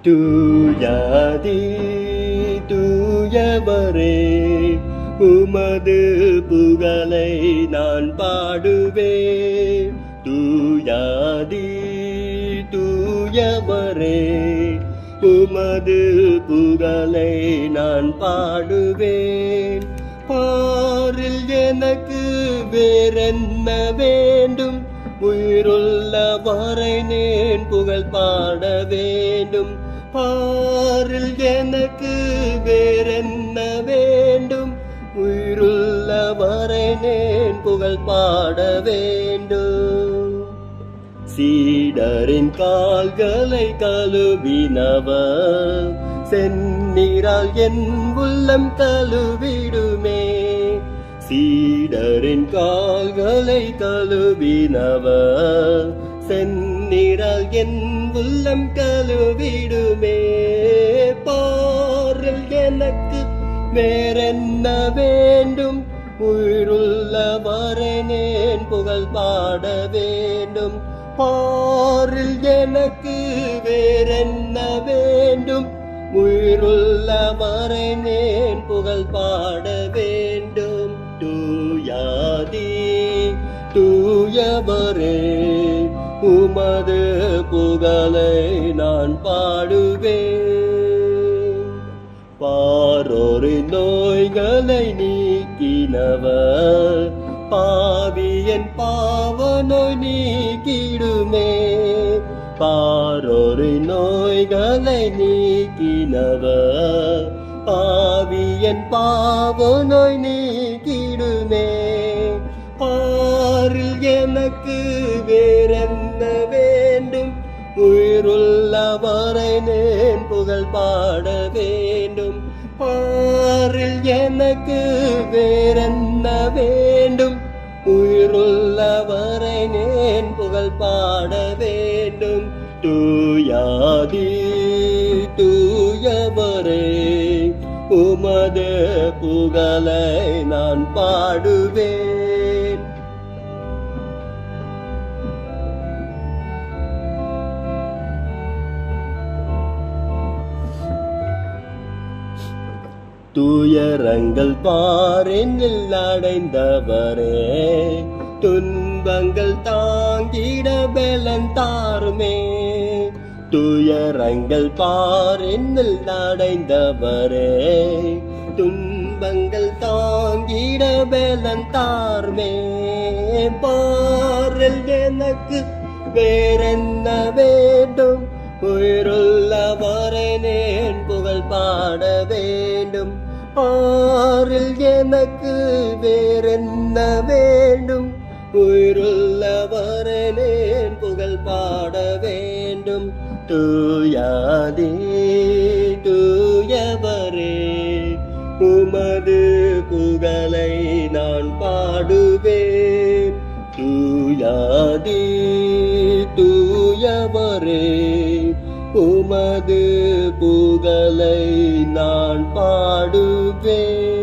தூயாதி தூயவரே, உமது புகழை நான் பாடுவேன். தூயாதி தூயவரே, உமது புகழை நான் பாடுவேன். பாரில் எனக்கு வேறென்ன வேண்டும்? உயிருள்ள வரை நேன் புகழ் பாட வேண்டும். பாரில் எனக்கு வேறென்ன வேண்டும்? உயிருள்ள வரை நேன் புகழ் பாட வேண்டும். சீடரின் கால்களை கழுவினவர், செந்நீரால் என் உள்ளம் கழுவிடுமே. சீடரின் கால்களை கழுவினவர், செந்நீரால் என் உள்ளம் கழுவிடுமே. பாரில் எனக்கு வேறென்ன வேண்டும்? உயிருள்ள வரை நேன் புகழ் பாட வேண்டும். பாரில் எனக்கு வேறென்ன வேண்டும்? உயிருள்ள வரை நேன் புகழ் பாட வேண்டும். தூயாதி தூயவரே, உமது புகழை நான் பாடுவேன். பாரோரின் நோய்களை நீக்கினவர், பாவியன் பாவ நோய் நீக்கிடுமே. பாரோரின் நோய்களை நீக்கினவர், பாவியன் பாவ நோய் நீக்கிடுமே. பாரில் எனக்கு வேறென்ன வேண்டும்? உயிருள்ள வரை நேன் புகழ் பாட வேண்டும். பாரில் எனக்கு வேறென்ன வேண்டும்? உயிருள்ள வரை நேன் புகழ் பாட வேண்டும். தூயாதி தூயவரே, உமது புகழை நான் பாடுவேன். துயரங்கள் பாரெனில் அடைந்தவரே, துன்பங்கள் தாங்கிட பலன் தாருமே. துயரங்கள் பாரெனில் அடைந்தவரே, துன்பங்கள் தாங்கிட பலன் தாருமே. பாரில் எனக்கு வேறென்ன வேண்டும்? உயிருள்ள வரை நேன் புகழ் பாட வேண்டும். பாரில் எனக்கு வேறென்ன வேண்டும்? உயிருள்ள வரை நேன் புகழ் பாட வேண்டும். தூயாதி தூயவரே, உமது புகழை நான் பாடுவேன். தூயாதி தூயவரே, உமது புகழை நான் பாடுவேன்.